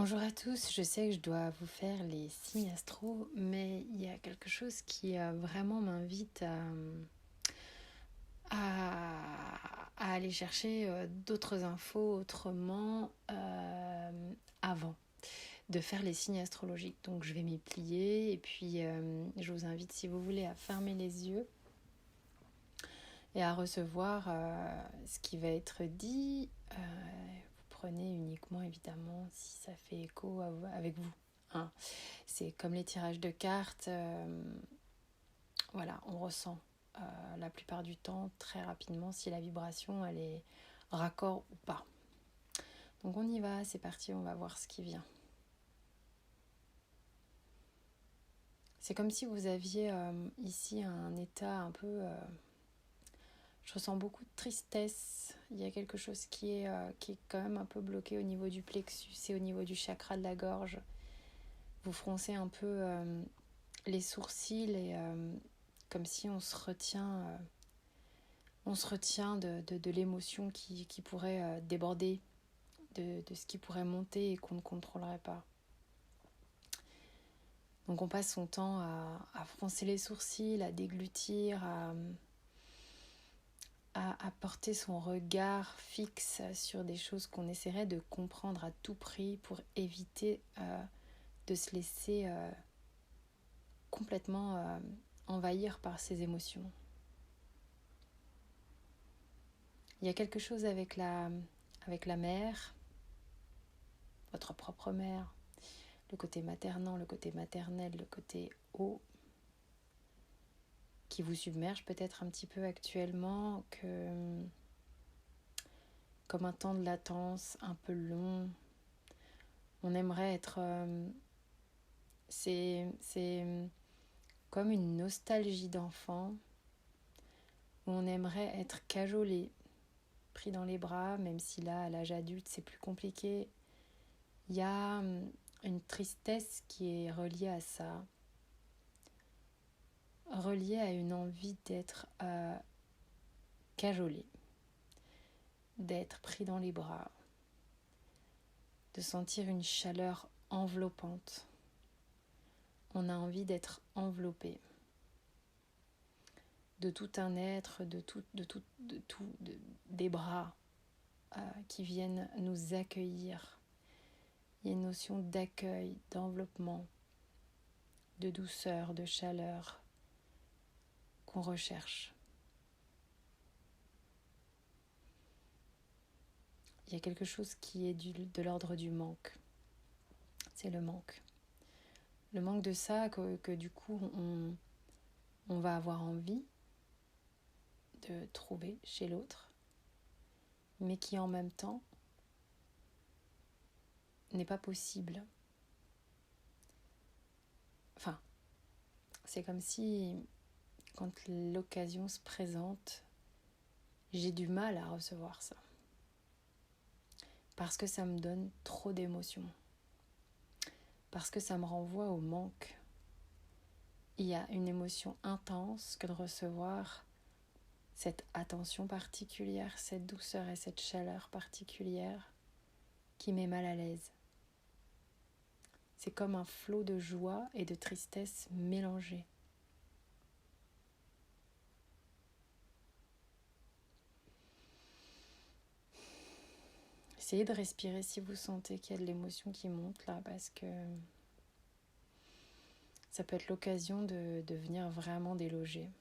Bonjour à tous, je sais que je dois vous faire les signes astro, mais il y a quelque chose qui vraiment m'invite à aller chercher d'autres infos autrement avant de faire les signes astrologiques. Donc je vais m'y plier et puis je vous invite, si vous voulez, à fermer les yeux et à recevoir ce qui va être dit. Vous prenez uniquement, évidemment, si ça fait écho avec vous. Hein. C'est comme les tirages de cartes. Voilà, on ressent la plupart du temps, très rapidement, si la vibration, elle est raccord ou pas. Donc on y va, c'est parti, on va voir ce qui vient. C'est comme si vous aviez ici un état un peu... je ressens beaucoup de tristesse. Il y a quelque chose qui est quand même un peu bloqué au niveau du plexus et au niveau du chakra de la gorge. Vous froncez un peu les sourcils et comme si on se retient de l'émotion qui pourrait déborder, de ce qui pourrait monter et qu'on ne contrôlerait pas. Donc on passe son temps à froncer les sourcils, à déglutir, à porter son regard fixe sur des choses qu'on essaierait de comprendre à tout prix pour éviter de se laisser complètement envahir par ses émotions. Il y a quelque chose avec la mère, votre propre mère, le côté maternant, le côté maternel, le côté haut, qui vous submerge peut-être un petit peu actuellement, comme un temps de latence un peu long. On aimerait être... c'est comme une nostalgie d'enfant, où on aimerait être cajolé, pris dans les bras, même si là, à l'âge adulte, c'est plus compliqué. Il y a une tristesse qui est reliée à ça, reliée à une envie d'être cajolé, d'être pris dans les bras, de sentir une chaleur enveloppante. On a envie d'être enveloppé de tout un être, des bras qui viennent nous accueillir. Il y a une notion d'accueil, d'enveloppement, de douceur, de chaleur qu'on recherche. Il y a quelque chose qui est de l'ordre du manque. C'est le manque. Le manque de ça que du coup on va avoir envie de trouver chez l'autre, mais qui en même temps n'est pas possible. Enfin, c'est comme si quand l'occasion se présente, j'ai du mal à recevoir ça. Parce que ça me donne trop d'émotions. Parce que ça me renvoie au manque. Il y a une émotion intense que de recevoir cette attention particulière, cette douceur et cette chaleur particulière qui met mal à l'aise. C'est comme un flot de joie et de tristesse mélangés. Essayez de respirer si vous sentez qu'il y a de l'émotion qui monte là, parce que ça peut être l'occasion de venir vraiment déloger.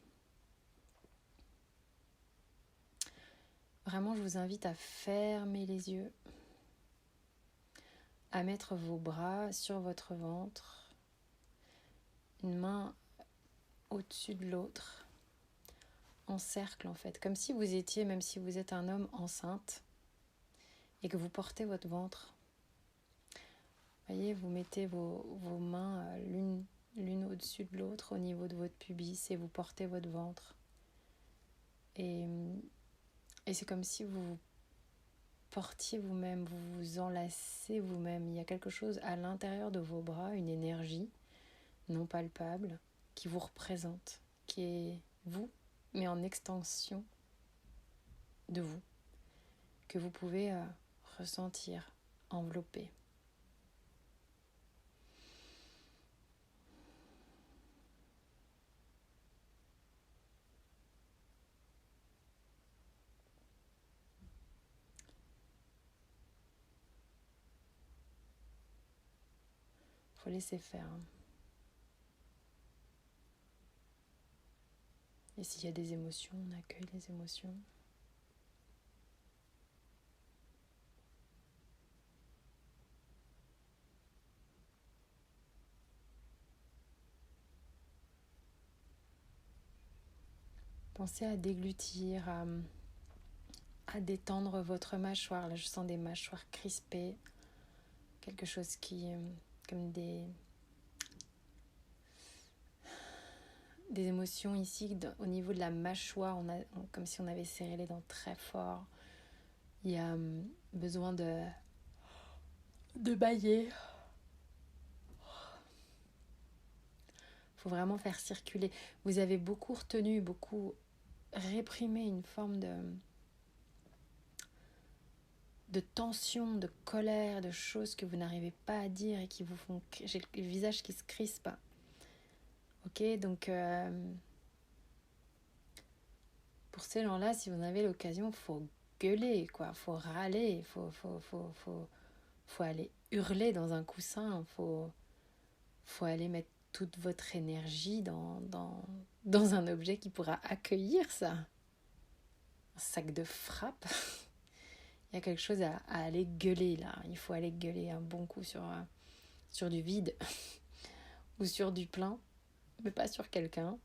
Vraiment, je vous invite à fermer les yeux, à mettre vos bras sur votre ventre, une main au-dessus de l'autre, en cercle en fait, comme si vous étiez, même si vous êtes un homme enceinte et que vous portez votre ventre. Voyez, vous mettez vos mains l'une au-dessus de l'autre au niveau de votre pubis et vous portez votre ventre. Et c'est comme si vous vous portiez vous-même, vous vous enlacez vous-même. Il y a quelque chose à l'intérieur de vos bras, une énergie non palpable qui vous représente, qui est vous, mais en extension de vous, que vous pouvez ressentir, envelopper. faut laisser faire. Et s'il y a des émotions, on accueille les émotions. Pensez à déglutir, à détendre votre mâchoire. Là, je sens des mâchoires crispées. Quelque chose qui, comme des émotions ici, au niveau de la mâchoire, comme si on avait serré les dents très fort. Il y a besoin de bâiller. Il faut vraiment faire circuler. Vous avez beaucoup retenu, beaucoup réprimé une forme de tension, de colère, de choses que vous n'arrivez pas à dire et qui vous font... J'ai le visage qui se crispe. Ok, donc pour ces gens-là, si vous en avez l'occasion, il faut gueuler, quoi. Faut râler, faut aller hurler dans un coussin, faut aller mettre toute votre énergie dans un objet qui pourra accueillir ça. Un sac de frappe. Il y a quelque chose à aller gueuler là. Il faut aller gueuler un bon coup sur du vide ou sur du plein, mais pas sur quelqu'un.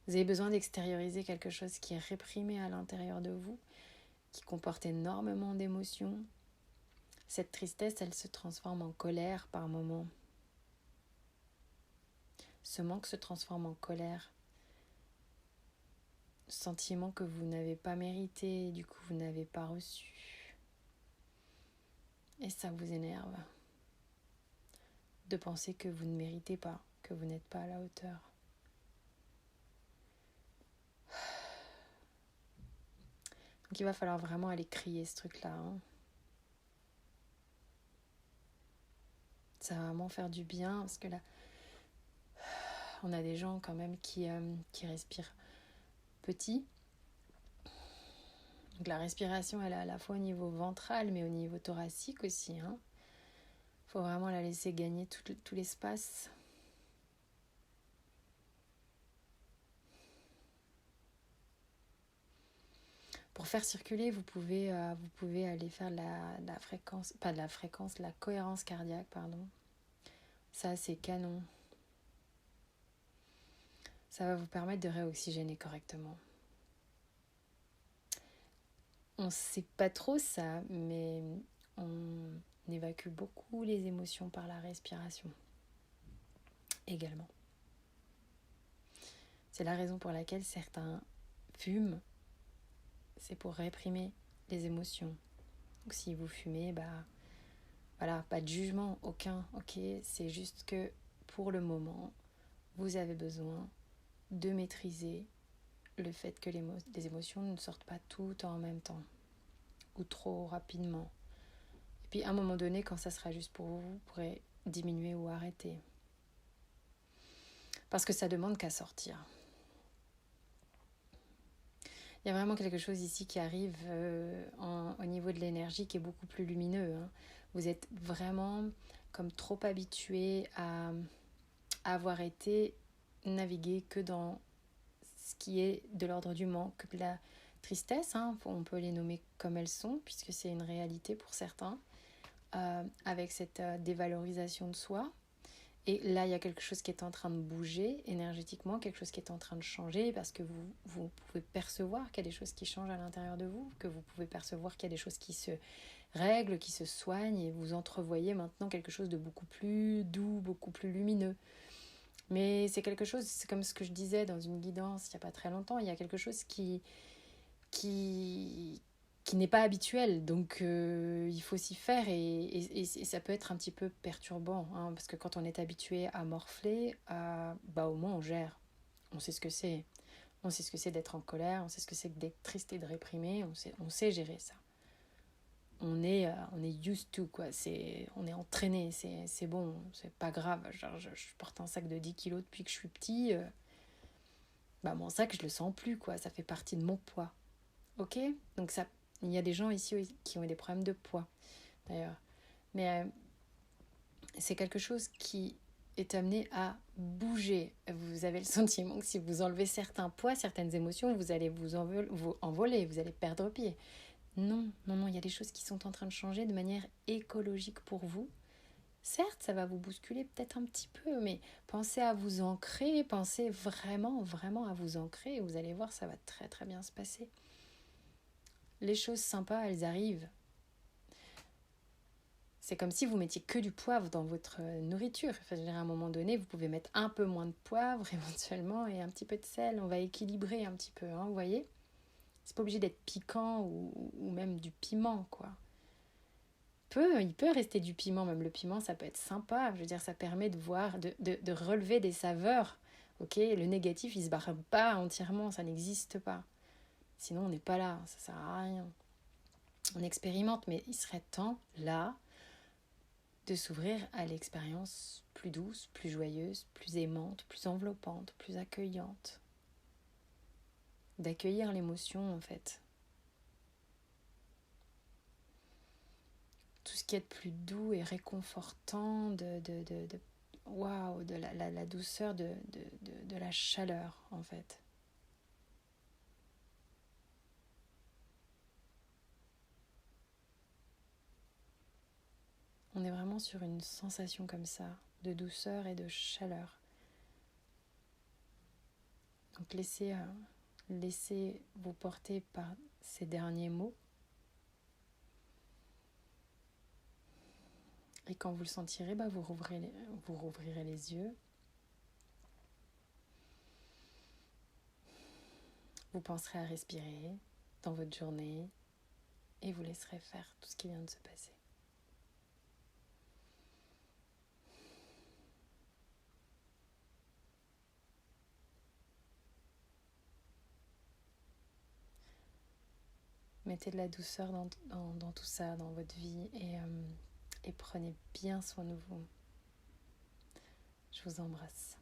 Vous avez besoin d'extérioriser quelque chose qui est réprimé à l'intérieur de vous, qui comporte énormément d'émotions. Cette tristesse, elle se transforme en colère par moments. Ce manque se transforme en colère. Sentiment que vous n'avez pas mérité, du coup vous n'avez pas reçu. Et ça vous énerve de penser que vous ne méritez pas, que vous n'êtes pas à la hauteur. Donc il va falloir vraiment aller crier ce truc-là. Ça va vraiment faire du bien, parce que là, on a des gens quand même qui respirent petit. Donc la respiration, elle est à la fois au niveau ventral, mais au niveau thoracique aussi. Faut vraiment la laisser gagner tout l'espace. Pour faire circuler, vous pouvez aller faire la fréquence, pas de la fréquence, la cohérence cardiaque, pardon. Ça, c'est canon. Ça va vous permettre de réoxygéner correctement. On ne sait pas trop ça, mais on évacue beaucoup les émotions par la respiration également. C'est la raison pour laquelle certains fument. C'est pour réprimer les émotions. Donc si vous fumez, voilà, pas de jugement, aucun, ok. C'est juste que pour le moment, vous avez besoin de maîtriser le fait que les émotions ne sortent pas toutes en même temps ou trop rapidement. Et puis à un moment donné, quand ça sera juste pour vous, vous pourrez diminuer ou arrêter. Parce que ça demande qu'à sortir. Il y a vraiment quelque chose ici qui arrive au niveau de l'énergie qui est beaucoup plus lumineux. Vous êtes vraiment comme trop habitué à avoir été navigué que dans ce qui est de l'ordre du manque, de la tristesse. On peut les nommer comme elles sont, puisque c'est une réalité pour certains, avec cette dévalorisation de soi. Et là, il y a quelque chose qui est en train de bouger énergétiquement, quelque chose qui est en train de changer, parce que vous pouvez percevoir qu'il y a des choses qui changent à l'intérieur de vous, que vous pouvez percevoir qu'il y a des choses qui se règlent, qui se soignent, et vous entrevoyez maintenant quelque chose de beaucoup plus doux, beaucoup plus lumineux. Mais c'est quelque chose, c'est comme ce que je disais dans une guidance il n'y a pas très longtemps, il y a quelque chose qui n'est pas habituel, donc il faut s'y faire et ça peut être un petit peu perturbant, parce que quand on est habitué à morfler, au moins on gère, on sait ce que c'est d'être en colère, on sait ce que c'est d'être triste et de réprimer, on sait gérer ça. On est used to, quoi. On est entraîné, c'est bon, c'est pas grave. Genre, je porte un sac de 10 kilos depuis que je suis petit, mon sac je le sens plus, quoi, ça fait partie de mon poids. Ok, donc ça, il y a des gens ici qui ont des problèmes de poids, d'ailleurs. Mais c'est quelque chose qui est amené à bouger. Vous avez le sentiment que si vous enlevez certains poids, certaines émotions, vous allez vous envoler, vous allez perdre pied. Non, non, non, il y a des choses qui sont en train de changer de manière écologique pour vous. Certes, ça va vous bousculer peut-être un petit peu, mais pensez à vous ancrer, pensez vraiment, vraiment à vous ancrer, et vous allez voir, ça va très très bien se passer. Les choses sympas, elles arrivent. C'est comme si vous mettiez que du poivre dans votre nourriture. Enfin, je veux dire, à un moment donné, vous pouvez mettre un peu moins de poivre éventuellement et un petit peu de sel. On va équilibrer un petit peu, hein, vous voyez. C'est pas obligé d'être piquant ou même du piment, quoi. Il peut rester du piment, même le piment, ça peut être sympa. Je veux dire, ça permet de voir, de relever des saveurs. Ok, le négatif, il se barre pas entièrement, ça n'existe pas. Sinon, on n'est pas là, ça sert à rien. On expérimente, mais il serait temps, là, de s'ouvrir à l'expérience plus douce, plus joyeuse, plus aimante, plus enveloppante, plus accueillante. D'accueillir l'émotion, en fait. Tout ce qui est de plus doux et réconfortant, waouh, de la douceur, de la chaleur, en fait. On est vraiment sur une sensation comme ça, de douceur et de chaleur. Donc laissez vous porter par ces derniers mots. Et quand vous le sentirez, vous rouvrirez les yeux. Vous penserez à respirer dans votre journée et vous laisserez faire tout ce qui vient de se passer. Mettez de la douceur dans tout ça, dans votre vie et prenez bien soin de vous. Je vous embrasse.